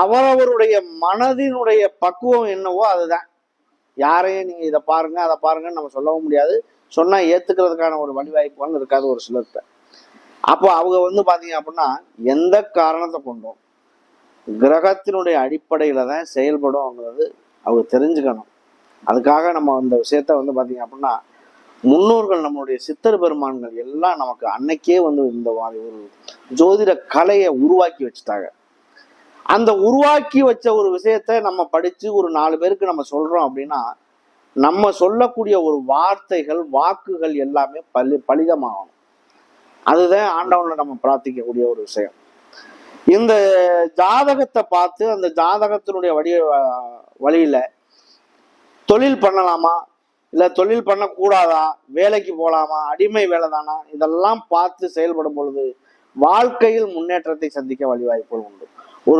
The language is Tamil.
அவரவருடைய மனதினுடைய பக்குவம் என்னவோ அதுதான். யாரையும் நீங்க இதை பாருங்க அதை பாருங்கன்னு நம்ம சொல்லவும் முடியாது. சொன்னா ஏத்துக்கிறதுக்கான ஒரு வழிவாய்ப்புகள் இருக்காது ஒரு சிலர்கிட்ட. அப்போ அவங்க பாத்தீங்க அப்படின்னா எந்த காரணத்தை கொண்டும் கிரகத்தினுடைய அடிப்படையில தான் செயல்படும்ங்கிறது அவங்க தெரிஞ்சுக்கணும். அதுக்காக நம்ம அந்த விஷயத்த பாத்தீங்க அப்படின்னா முன்னோர்கள் நம்மளுடைய சித்தர் பெருமான்கள் எல்லாம் நமக்கு அன்னைக்கே இந்த மாதிரி ஒரு ஜோதிட கலையை உருவாக்கி வச்சுட்டாங்க. அந்த உருவாக்கி வச்ச ஒரு விஷயத்த நம்ம படிச்சு ஒரு 4 பேருக்கு நம்ம சொல்றோம் அப்படின்னா நம்ம சொல்லக்கூடிய ஒரு வார்த்தைகள் வாக்குகள் எல்லாமே பலிதமாகணும். அதுதான் ஆண்டவனை நம்ம பிரார்த்திக்கக்கூடிய ஒரு விஷயம். இந்த ஜாதகத்தை பார்த்து அந்த ஜாதகத்தினுடைய வழியில தொழில் பண்ணலாமா இல்ல தொழில் பண்ணக்கூடாதா, வேலைக்கு போகலாமா, அடிமை வேலை தானா, இதெல்லாம் பார்த்து செயல்படும் பொழுது வாழ்க்கையில் முன்னேற்றத்தை சந்திக்க வழிவாய்ப்புகள் உண்டு.